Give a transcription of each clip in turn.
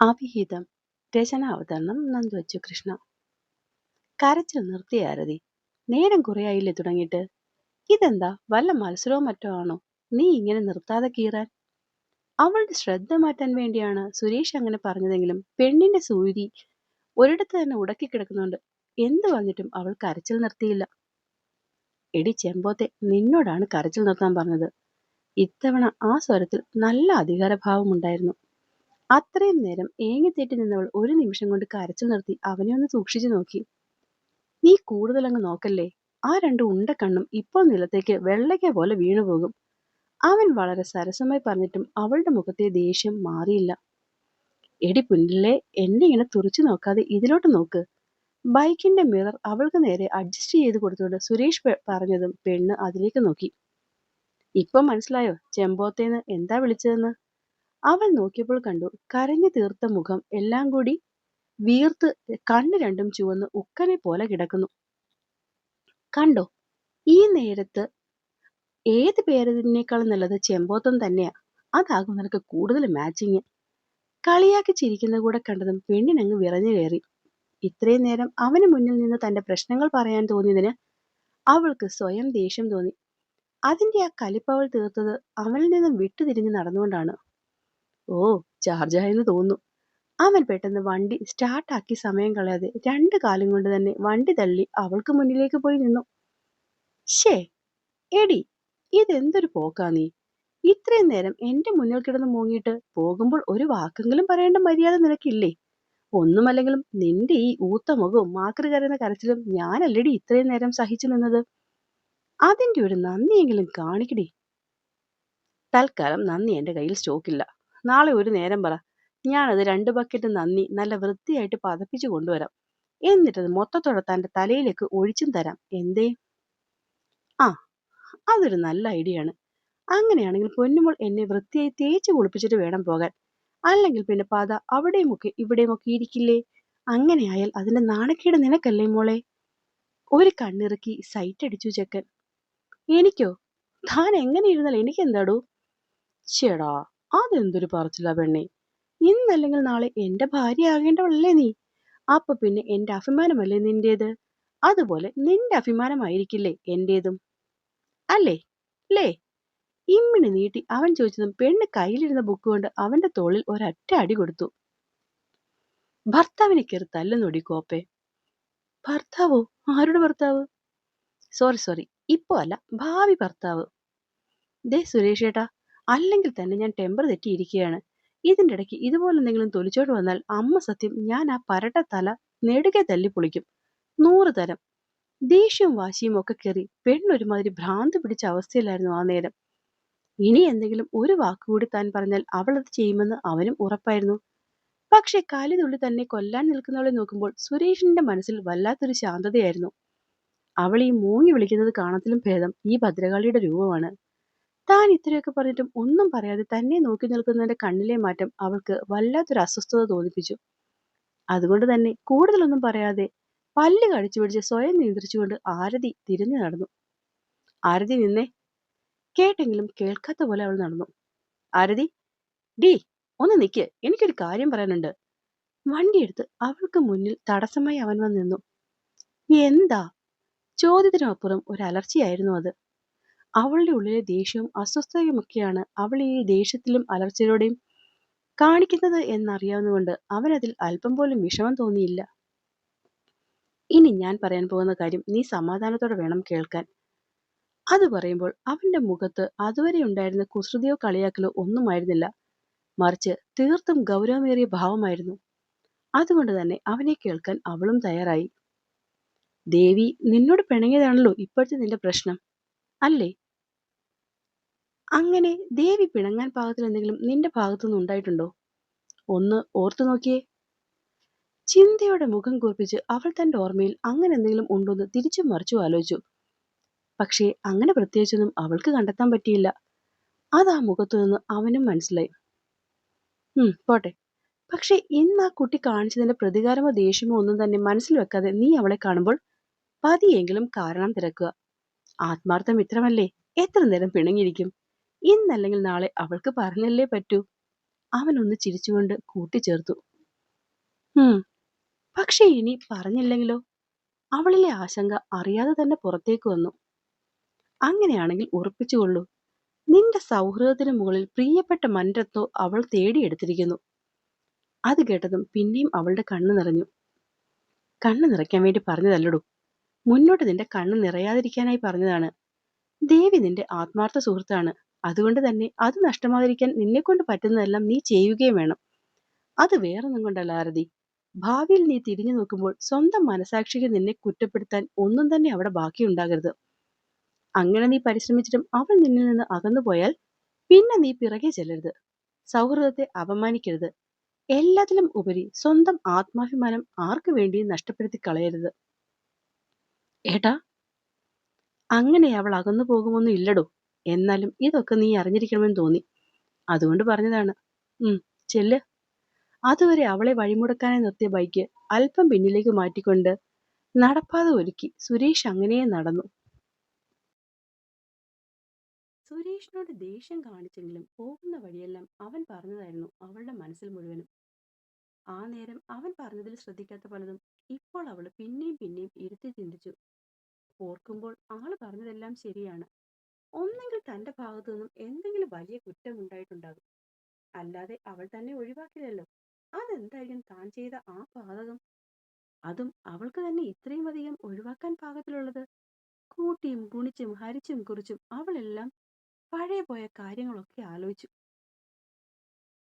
അവിഹിതം. രചനാവതരണം നന്ദു കൃഷ്ണ. കരച്ചിൽ നിർത്തിയ ആരതി. നേരം കുറെയായില്ലേ തുടങ്ങിയിട്ട്. ഇതെന്താ വല്ല മത്സരവും മറ്റോ ആണോ നീ ഇങ്ങനെ നിർത്താതെ കീറാൻ? അവളുടെ ശ്രദ്ധ മാറ്റാൻ വേണ്ടിയാണ് സുരേഷ് അങ്ങനെ പറഞ്ഞതെങ്കിലും പെണ്ണിന്റെ സൂരി ഒരിടത്ത് തന്നെ ഉടക്കി കിടക്കുന്നുണ്ട്. എന്ത് വന്നിട്ടും അവൾ കരച്ചിൽ നിർത്തിയില്ല. എടി ചെമ്പോത്തെ, നിന്നോടാണ് കരച്ചിൽ നിർത്താൻ പറഞ്ഞത്. ഇത്തവണ ആ സ്വരത്തിൽ നല്ല അധികാരഭാവം ഉണ്ടായിരുന്നു. അത്രയും നേരം ഏങ്ങിത്തേറ്റി നിന്നവൾ ഒരു നിമിഷം കൊണ്ട് കരച്ചിൽ നിർത്തി അവനെ ഒന്ന് സൂക്ഷിച്ചു നോക്കി. നീ കൂടുതലങ്ങ് നോക്കല്ലേ, ആ രണ്ട് ഉണ്ട കണ്ണും ഇപ്പോൾ നിലത്തേക്ക് വെള്ളയ്ക്ക പോലെ വീണുപോകും. അവൻ വളരെ സരസമായി പറഞ്ഞിട്ടും അവളുടെ മുഖത്തെ ദേഷ്യം മാറിയില്ല. എടി പുന്നിലെ, എന്നെ ഇങ്ങനെ തുറച്ചു നോക്കാതെ ഇതിലോട്ട് നോക്ക്. ബൈക്കിന്റെ മിറർ അവൾക്ക് നേരെ അഡ്ജസ്റ്റ് ചെയ്ത് കൊടുത്തുകൊണ്ട് സുരേഷ് പറഞ്ഞതും പെണ്ണ് അതിലേക്ക് നോക്കി. ഇപ്പൊ മനസ്സിലായോ ചെമ്പോത്തേന്ന് എന്താ വിളിച്ചതെന്ന്? അവൾ നോക്കിയപ്പോൾ കണ്ടു, കരഞ്ഞു തീർത്ത മുഖം എല്ലാം കൂടി വീർത്ത് കണ്ണ് രണ്ടും ചുവന്ന് ഉക്കനെ പോലെ കിടക്കുന്നു. കണ്ടോ, ഈ നേരത്ത് ഏത് പേരതിനേക്കാളും നല്ലത് ചെമ്പോത്തം തന്നെയാ. അതാകും നിനക്ക് കൂടുതൽ മാച്ചിങ്. കളിയാക്കി ചിരിക്കുന്ന കൂടെ കണ്ടതും പെണ്ണിനങ്ങ് വിറഞ്ഞു കയറി. ഇത്രയും നേരം അവന് മുന്നിൽ നിന്ന് തന്റെ പ്രശ്നങ്ങൾ പറയാൻ തോന്നിയതിന് അവൾക്ക് സ്വയം ദേഷ്യം തോന്നി. അതിന്റെ ആ കലിപ്പവൾ തീർത്തത് അവനിൽ നിന്നും വിട്ടുതിരിഞ്ഞ് നടന്നുകൊണ്ടാണ്. ഓ, ചാർജായെന്ന് തോന്നുന്നു. അവൻ പെട്ടെന്ന് വണ്ടി സ്റ്റാർട്ടാക്കി സമയം കളയാതെ രണ്ട് കാലും കൊണ്ട് തന്നെ വണ്ടി തള്ളി അവൾക്ക് മുന്നിലേക്ക് പോയി നിന്നു. ഷേ എടി, ഇതെന്തൊരു പോക്കാ നീ? ഇത്രയും നേരം എന്റെ മുന്നിൽ കിടന്ന് മൂങ്ങിയിട്ട് പോകുമ്പോൾ ഒരു വാക്കെങ്കിലും പറയേണ്ട മര്യാദ നിനക്കില്ലേ? ഒന്നുമല്ലെങ്കിലും നിന്റെ ഈ ഊത്ത മുഖവും മാക്രി കരയുന്ന കരച്ചിലും ഞാനല്ലടി ഇത്രയും നേരം സഹിച്ചു നിന്നത്. അതിന്റെ ഒരു നന്ദിയെങ്കിലും കാണിക്കടി. തൽക്കാലം നന്ദി എന്റെ കയ്യിൽ സ്റ്റോക്കില്ല. നാളെ ഒരു നേരം പറ, ഞാനത് 2 ബക്കറ്റ് നന്ദി നല്ല വൃത്തിയായിട്ട് പതപ്പിച്ചു കൊണ്ടുവരാം. എന്നിട്ടത് മൊത്തത്തോടെ തന്റെ തലയിലേക്ക് ഒഴിച്ചും തരാം. എന്തേ? ആ, അതൊരു നല്ല ഐഡിയ ആണ്. അങ്ങനെയാണെങ്കിൽ പൊന്നുമോൾ എന്നെ വൃത്തിയായി തേച്ച് കുളിപ്പിച്ചിട്ട് വേണം പോകാൻ. അല്ലെങ്കിൽ പിന്നെ പത അവിടെയുമൊക്കെ ഇവിടെയുമൊക്കെ ഇരിക്കില്ലേ? അങ്ങനെയായാൽ അതിന്റെ നാണക്കേട് നിനക്കല്ലേ മോളെ? ഒരു കണ്ണിറുക്കി സൈറ്റ് അടിച്ചു ചെക്കൻ. എനിക്കോ? താൻ എങ്ങനെ ഇരുന്നാൽ എനിക്കെന്താടൂ? ചേടാ, അതെന്തൊരു പറച്ചിലാ പെണ്ണെ. ഇന്നല്ലെങ്കിൽ നാളെ എന്റെ ഭാര്യ ആകേണ്ടവളല്ലേ നീ? അപ്പൊ പിന്നെ എന്റെ അഭിമാനമല്ലേ നിന്റേത്? അതുപോലെ നിന്റെ അഭിമാനമായിരിക്കില്ലേ എന്റേതും? അല്ലേ ലേ? ഇമ്മിണി നീട്ടി അവൻ ചോദിച്ചതും പെണ്ണ് കയ്യിലിരുന്ന ബുക്ക് കൊണ്ട് അവന്റെ തോളിൽ ഒരൊറ്റ അടി കൊടുത്തു. ഭർത്താവിനെ കയറി തല്ലുന്നൊടി കോപ്പെ. ഭർത്താവോ? ആരുടെ ഭർത്താവ്? സോറി, ഇപ്പോ അല്ല, ഭാവി ഭർത്താവ്. ദേ സുരേഷ് ഏട്ടാ, അല്ലെങ്കിൽ തന്നെ ഞാൻ ടെമ്പർ തെറ്റിയിരിക്കുകയാണ്. ഇതിന്റെ ഇടയ്ക്ക് ഇതുപോലെ എന്തെങ്കിലും തൊലിച്ചോട്ട് വന്നാൽ അമ്മ സത്യം ഞാൻ ആ പരട്ട തല നെടുകെ തല്ലി പൊളിക്കും. 100 തരം. ദേഷ്യവും വാശിയും ഒക്കെ കയറി പെണ്ണൊരുമാതിരി ഭ്രാന്ത് പിടിച്ച അവസ്ഥയിലായിരുന്നു ആ നേരം. ഇനി എന്തെങ്കിലും ഒരു വാക്കുകൂടി താൻ പറഞ്ഞാൽ അവൾ അത് ചെയ്യുമെന്ന് അവനും ഉറപ്പായിരുന്നു. പക്ഷെ കലിതുള്ളി തന്നെ കൊല്ലാൻ നിൽക്കുന്നവളെ നോക്കുമ്പോൾ സുരേഷിന്റെ മനസ്സിൽ വല്ലാത്തൊരു ശാന്തതയായിരുന്നു. അവൾ ഈ മൂങ്ങി വിളിക്കുന്നത് കാണത്തിലും ഭേദം ഈ ഭദ്രകാളിയുടെ രൂപമാണ്. താൻ ഇത്രയൊക്കെ പറഞ്ഞിട്ടും ഒന്നും പറയാതെ തന്നെ നോക്കി നിൽക്കുന്നതിന്റെ കണ്ണിലെ മാറ്റം അവൾക്ക് വല്ലാത്തൊരു അസ്വസ്ഥത തോന്നിപ്പിച്ചു. അതുകൊണ്ട് തന്നെ കൂടുതലൊന്നും പറയാതെ പല്ല് കടിച്ചു പിടിച്ച് സ്വയം നിയന്ത്രിച്ചുകൊണ്ട് ആരതി തിരിഞ്ഞു നടന്നു. ആരതി നിന്നേ. കേട്ടെങ്കിലും കേൾക്കാത്ത പോലെ അവൾ നടന്നു. ആരതി, ഡീ ഒന്ന് നിക്ക്, എനിക്കൊരു കാര്യം പറയാനുണ്ട്. വണ്ടിയെടുത്ത് അവൾക്ക് മുന്നിൽ തടസ്സമായി അവൻ വന്ന് നിന്നു. എന്താ? ചോദ്യത്തിനപ്പുറം ഒരു അലർച്ചയായിരുന്നു അത്. അവളുടെ ഉള്ളിലെ ദേഷ്യവും അസ്വസ്ഥതയുമൊക്കെയാണ് അവൾ ഈ ദേഷ്യത്തിലും അലർച്ചയോടെയും കാണിക്കുന്നത് എന്നറിയാവുന്നതുകൊണ്ട് അവനതിൽ അല്പം പോലും വിഷമം തോന്നിയില്ല. ഇനി ഞാൻ പറയാൻ പോകുന്ന കാര്യം നീ സമാധാനത്തോടെ വേണം കേൾക്കാൻ. അത് പറയുമ്പോൾ അവന്റെ മുഖത്ത് അതുവരെ ഉണ്ടായിരുന്ന കുസൃതിയോ കളിയാക്കലോ ഒന്നുമായിരുന്നില്ല. മറിച്ച് തീർത്തും ഗൗരവമേറിയ ഭാവമായിരുന്നു. അതുകൊണ്ട് തന്നെ അവനെ കേൾക്കാൻ അവളും തയ്യാറായി. ദേവി നിന്നോട് പിണങ്ങിയതാണല്ലോ ഇപ്പോഴത്തെ നിന്റെ പ്രശ്നം, അല്ലേ? അങ്ങനെ ദേവി പിണങ്ങാൻ പാകത്തിൽ എന്തെങ്കിലും നിന്റെ ഭാഗത്തുനിന്ന് ഉണ്ടായിട്ടുണ്ടോ? ഒന്ന് ഓർത്തു നോക്കിയേ. ചിന്തയോടെ മുഖം കൂർപ്പിച്ച് അവൾ തന്റെ ഓർമ്മയിൽ അങ്ങനെ എന്തെങ്കിലും ഉണ്ടോന്ന് തിരിച്ചും മറിച്ചും ആലോചിച്ചു. പക്ഷേ അങ്ങനെ പ്രത്യേകിച്ചൊന്നും അവൾക്ക് കണ്ടെത്താൻ പറ്റിയില്ല. അത് ആ മുഖത്തു നിന്ന് അവനും മനസ്സിലായി. പോട്ടെ. പക്ഷെ ഇന്ന് ആ കുട്ടി കാണിച്ചതിന്റെ പ്രതികാരമോ ദേഷ്യമോ ഒന്നും തന്നെ മനസ്സിൽ വെക്കാതെ നീ അവളെ കാണുമ്പോൾ പതിയെങ്കിലും കാരണം തിരക്കുക. ആത്മാർത്ഥ മിത്രമല്ലേ, എത്ര നേരം പിണങ്ങിയിരിക്കും? ഇന്നല്ലെങ്കിൽ നാളെ അവൾക്ക് പറഞ്ഞല്ലേ പറ്റൂ. അവനൊന്ന് ചിരിച്ചുകൊണ്ട് കൂട്ടിച്ചേർത്തു. ഉം പക്ഷെ ഇനി പറഞ്ഞില്ലെങ്കിലോ? അവളിലെ ആശങ്ക അറിയാതെ തന്നെ പുറത്തേക്ക് വന്നു. അങ്ങനെയാണെങ്കിൽ ഉറപ്പിച്ചുകൊള്ളൂ, നിന്റെ സൗഹൃദത്തിന് മുകളിൽ പ്രിയപ്പെട്ട മൺരത്നോ അവൾ തേടിയെടുത്തിരിക്കുന്നു. അത് കേട്ടതും പിന്നെയും അവളുടെ കണ്ണു നിറഞ്ഞു. കണ്ണു നിറയ്ക്കാൻ വേണ്ടി പറഞ്ഞതല്ലടൂ, മുന്നോട്ട് നിന്റെ കണ്ണ് നിറയാതിരിക്കാനായി പറഞ്ഞതാണ്. ദേവി നിന്റെ ആത്മാർത്ഥ സുഹൃത്താണ്. അതുകൊണ്ട് തന്നെ അത് നഷ്ടമാതിരിക്കാൻ നിന്നെക്കൊണ്ട് പറ്റുന്നതെല്ലാം നീ ചെയ്യുകയും വേണം. അത് വേറൊന്നും കൊണ്ടല്ല ആരതി. ഭാവിയിൽ നീ തിരിഞ്ഞു നോക്കുമ്പോൾ സ്വന്തം മനസാക്ഷിക്ക് നിന്നെ കുറ്റപ്പെടുത്താൻ ഒന്നും തന്നെ അവിടെ ബാക്കിയുണ്ടാകരുത്. അങ്ങനെ നീ പരിശ്രമിച്ചിട്ടും അവൾ നിന്നിൽ നിന്ന് അകന്നുപോയാൽ പിന്നെ നീ പിറകെ ചെല്ലരുത്. സൗഹൃദത്തെ അപമാനിക്കരുത്. എല്ലാത്തിലും ഉപരി സ്വന്തം ആത്മാഭിമാനം ആർക്കു വേണ്ടിയും നഷ്ടപ്പെടുത്തി കളയരുത്. ഏട്ടാ, അങ്ങനെ അവൾ അകന്നു പോകുമൊന്നും ഇല്ലടോ. എന്നാലും ഇതൊക്കെ നീ അറിഞ്ഞിരിക്കണമെന്ന് തോന്നി. അതുകൊണ്ട് പറഞ്ഞതാണ്. ചെല്ല്. അതുവരെ അവളെ വഴിമുടക്കാനായി നിർത്തിയ ബൈക്ക് അല്പം പിന്നിലേക്ക് മാറ്റിക്കൊണ്ട് നടപ്പാത ഒരുക്കി സുരേഷ് അങ്ങനെ നടന്നു. സുരേഷിനോട് ദേഷ്യം കാണിച്ചെങ്കിലും പോകുന്ന വഴിയെല്ലാം അവൻ പറഞ്ഞതായിരുന്നു അവളുടെ മനസ്സിൽ മുഴുവനും. ആ നേരം അവൻ പറഞ്ഞതിൽ ശ്രദ്ധിക്കാത്ത പലതും ഇപ്പോൾ അവൾ പിന്നെയും പിന്നെയും ഇരുത്തി ചിന്തിച്ചു. ഓർക്കുമ്പോൾ ആള് പറഞ്ഞതെല്ലാം ശരിയാണ്. ഒന്നെങ്കിൽ തന്റെ ഭാഗത്തു നിന്നും എന്തെങ്കിലും വലിയ കുറ്റം ഉണ്ടായിട്ടുണ്ടാകും. അല്ലാതെ അവൾ തന്നെ ഒഴിവാക്കില്ലല്ലോ. അതെന്തായിരിക്കും താൻ ചെയ്ത ആ പാതകം? അതും അവൾക്ക് തന്നെ ഇത്രയും അധികം ഒഴിവാക്കാൻ പാകത്തിലുള്ളത്. കൂട്ടിയും ഗുണിച്ചും ഹരിച്ചും കുറിച്ചും അവളെല്ലാം പഴയ പോയ കാര്യങ്ങളൊക്കെ ആലോചിച്ചു.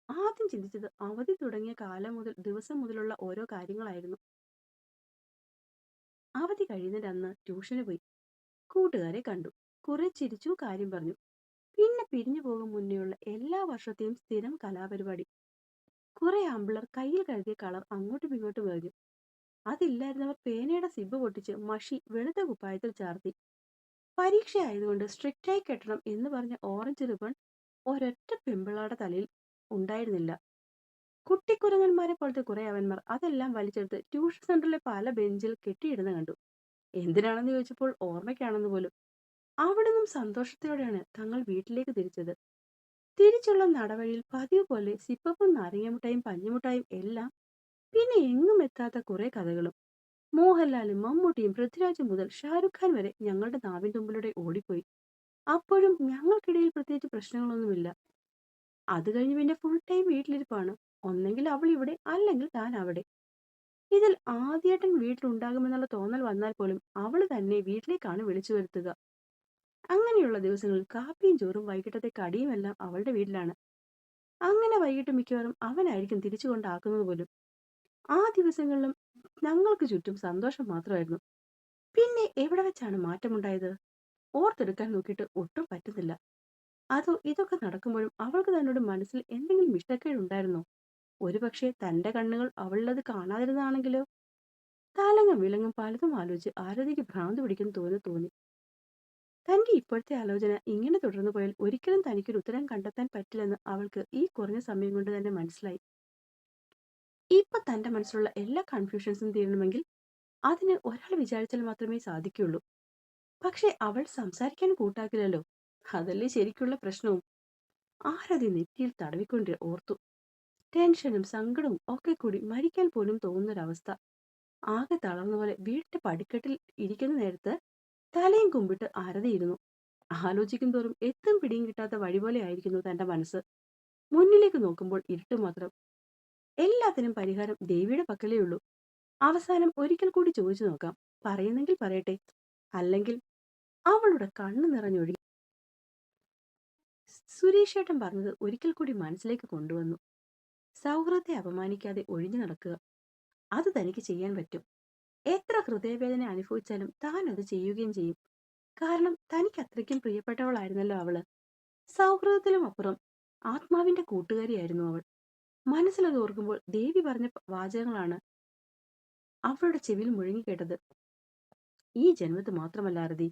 ആദ്യം ചിന്തിച്ചത് അവധി തുടങ്ങിയ കാലം മുതൽ ദിവസം മുതലുള്ള ഓരോ കാര്യങ്ങളായിരുന്നു. അവധി കഴിയുന്നതിന്റെ അന്ന് ട്യൂഷന് പോയി. കൂട്ടുകാരെ കണ്ടു. കുറെ ചിരിച്ചു, കാര്യം പറഞ്ഞു. പിന്നെ പിരിഞ്ഞു പോകും മുന്നേയുള്ള എല്ലാ വർഷത്തെയും സ്ഥിരം കലാപരിപാടി. കുറെ ആമ്പിളർ കയ്യിൽ കരുതിയ കളർ അങ്ങോട്ടും ഇങ്ങോട്ടും എറിഞ്ഞു. അതില്ലായിരുന്നവർ പേനയുടെ സിബ് പൊട്ടിച്ച് മഷി വെളുത്ത കുപ്പായത്തിൽ ചാർത്തി. പരീക്ഷ ആയതുകൊണ്ട് സ്ട്രിക്റ്റായി കെട്ടണം എന്ന് പറഞ്ഞ ഓറഞ്ച് റിബൺ ഒരൊറ്റ പെമ്പിളാടെ തലയിൽ ഉണ്ടായിരുന്നില്ല. കുട്ടിക്കുരങ്ങന്മാരെ പോലത്തെ കുറെ അവന്മാർ അതെല്ലാം വലിച്ചെടുത്ത് ട്യൂഷൻ സെന്ററിലെ പല ബെഞ്ചിൽ കെട്ടിയിടുന്ന കണ്ടു. എന്തിനാണെന്ന് ചോദിച്ചപ്പോൾ ഓർമ്മയ്ക്കാണെന്ന് പോലും. അവിടെ നിന്നും സന്തോഷത്തോടെയാണ് തങ്ങൾ വീട്ടിലേക്ക് തിരിച്ചത്. തിരിച്ചുള്ള നടവഴിയിൽ പതിവ് പോലെ സിപ്പപ്പും നാരങ്ങമുട്ടായും പഞ്ഞിമുട്ടായും എല്ലാം, പിന്നെ എങ്ങും എത്താത്ത കുറെ കഥകളും. മോഹൻലാലും മമ്മൂട്ടിയും പൃഥ്വിരാജും മുതൽ ഷാരൂഖ് ഖാൻ വരെ ഞങ്ങളുടെ നാവിൻ തുമ്പിലൂടെ ഓടിപ്പോയി. അപ്പോഴും ഞങ്ങൾക്കിടയിൽ പ്രത്യേകിച്ച് പ്രശ്നങ്ങളൊന്നുമില്ല. അത് കഴിഞ്ഞ് പിന്നെ ഫുൾ ടൈം വീട്ടിലിരിപ്പാണ്. ഒന്നെങ്കിൽ അവൾ ഇവിടെ, അല്ലെങ്കിൽ താൻ അവിടെ. ഇതിൽ ആദ്യേട്ടൻ വീട്ടിലുണ്ടാകുമെന്നുള്ള തോന്നൽ വന്നാൽ പോലും അവള് തന്നെ വീട്ടിലേക്കാണ് വിളിച്ചു വരുത്തുക. അങ്ങനെയുള്ള ദിവസങ്ങളിൽ കാപ്പിയും ചോറും വൈകിട്ടത്തെ കടിയുമെല്ലാം അവളുടെ വീട്ടിലാണ്. അങ്ങനെ വൈകിട്ട് മിക്കവാറും അവനായിരിക്കും തിരിച്ചു കൊണ്ടാക്കുന്നത് പോലും. ആ ദിവസങ്ങളിലും ഞങ്ങൾക്ക് ചുറ്റും സന്തോഷം മാത്രമായിരുന്നു. പിന്നെ എവിടെ വെച്ചാണ് മാറ്റമുണ്ടായത്? ഓർത്തെടുക്കാൻ നോക്കിയിട്ട് ഒട്ടും പറ്റുന്നില്ല. അതോ ഇതൊക്കെ നടക്കുമ്പോഴും അവൾക്ക് തന്നോട് മനസ്സിൽ എന്തെങ്കിലും ഇഷ്ടക്കേടുണ്ടായിരുന്നോ? ഒരുപക്ഷെ തന്റെ കണ്ണുകൾ അവളുള്ളത് കാണാതിരുന്നാണെങ്കിലോ? തലങ്ങും വിലങ്ങും പലതും ആലോചിച്ച് ആരതിക്ക് ഭ്രാന്ത് പിടിക്കും തോന്നി. തന്റെ ഇപ്പോഴത്തെ ആലോചന ഇങ്ങനെ തുടർന്നു പോയാൽ ഒരിക്കലും തനിക്കൊരു ഉത്തരം കണ്ടെത്താൻ പറ്റില്ലെന്ന് അവൾക്ക് ഈ കുറഞ്ഞ സമയം കൊണ്ട് തന്നെ മനസ്സിലായി. ഇപ്പൊ തന്റെ മനസ്സിലുള്ള എല്ലാ കൺഫ്യൂഷൻസും തീരണമെങ്കിൽ അതിന് ഒരാൾ വിചാരിച്ചാൽ മാത്രമേ സാധിക്കുള്ളൂ. പക്ഷെ അവൾ സംസാരിക്കാൻ കൂട്ടാക്കില്ലല്ലോ. അതല്ലേ ശരിക്കുള്ള പ്രശ്നവും. ആരതി നെറ്റിയിൽ തടവിക്കൊണ്ട് ഓർത്തു. ടെൻഷനും സങ്കടവും ഒക്കെ കൂടി മരിക്കാൻ പോലും തോന്നുന്നൊരവസ്ഥ. ആകെ തളർന്ന പോലെ വീട്ടിന്റെ പടിക്കെട്ടിൽ ഇരിക്കുന്ന നേരത്ത് തലയും കുമ്പിട്ട് ആരതിയിരുന്നു. ആലോചിക്കും തോറും എത്തും പിടിയും കിട്ടാത്ത വഴി പോലെ ആയിരിക്കുന്നു തന്റെ മനസ്സ്. മുന്നിലേക്ക് നോക്കുമ്പോൾ ഇരുട്ട് മാത്രം. എല്ലാത്തിനും പരിഹാരം ദേവിയുടെ പക്കലേ ഉള്ളൂ. അവസാനം ഒരിക്കൽ കൂടി ചോദിച്ചു നോക്കാം. പറയുന്നെങ്കിൽ പറയട്ടെ, അല്ലെങ്കിൽ അവളുടെ കണ്ണു നിറഞ്ഞൊഴുകി. സുരേഷേട്ടൻ പറഞ്ഞത് ഒരിക്കൽ കൂടി മനസ്സിലേക്ക് കൊണ്ടുവന്നു. സൗഹൃദത്തെ അപമാനിക്കാതെ ഒഴിഞ്ഞു നടക്കുക. അത് തനിക്ക് ചെയ്യാൻ പറ്റും. എത്ര ഹൃദയവേദന അനുഭവിച്ചാലും താൻ അത് ചെയ്യുകയും ചെയ്യും. കാരണം തനിക്ക് അത്രയ്ക്കും പ്രിയപ്പെട്ടവളായിരുന്നല്ലോ അവള്. സൗഹൃദത്തിലും അപ്പുറം ആത്മാവിന്റെ കൂട്ടുകാരിയായിരുന്നു അവൾ. മനസ്സിലത് ഓർക്കുമ്പോൾ ദേവി പറഞ്ഞ വാചകങ്ങളാണ് അവളുടെ ചെവിയിൽ മുഴങ്ങിക്കേട്ടത്. ഈ ജന്മത്ത് മാത്രമല്ല അറുതി,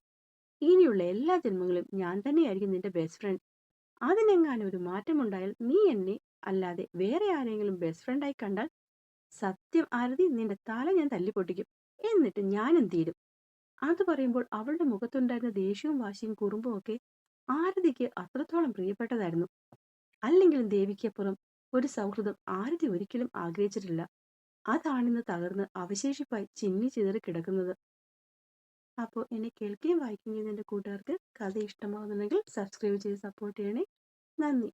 ഇനിയുള്ള എല്ലാ ജന്മങ്ങളും ഞാൻ തന്നെയായിരിക്കും നിന്റെ ബെസ്റ്റ് ഫ്രണ്ട്. അതിനെങ്ങാനും ഒരു മാറ്റമുണ്ടായാൽ നീ എന്നെ അല്ലാതെ വേറെ ആരെങ്കിലും ബെസ്റ്റ് ഫ്രണ്ടായി കണ്ടാൽ സത്യം ആരതി, നിന്റെ തല ഞാൻ തല്ലിപ്പൊട്ടിക്കും. എന്നിട്ട് ഞാനും തീരും. അത് പറയുമ്പോൾ അവളുടെ മുഖത്തുണ്ടായിരുന്ന ദേഷ്യവും വാശിയും കുറുമ്പും ഒക്കെ ആരതിക്ക് അത്രത്തോളം പ്രിയപ്പെട്ടതായിരുന്നു. അല്ലെങ്കിലും ദേവിക്കപ്പുറം ഒരു സൗഹൃദം ആരതി ഒരിക്കലും ആഗ്രഹിച്ചിട്ടില്ല. അതാണിന്ന് തകർന്ന് അവശേഷിപ്പായി ചിന്നി ചിതറി കിടക്കുന്നത്. അപ്പോൾ എന്നെ കേൾക്കുകയും വായിക്കുകയും ചെയ്യുന്ന എൻ്റെ കൂട്ടുകാർക്ക് കഥ ഇഷ്ടമാകുന്നുണ്ടെങ്കിൽ സബ്സ്ക്രൈബ് ചെയ്ത് സപ്പോർട്ട് ചെയ്യണേ. നന്ദി.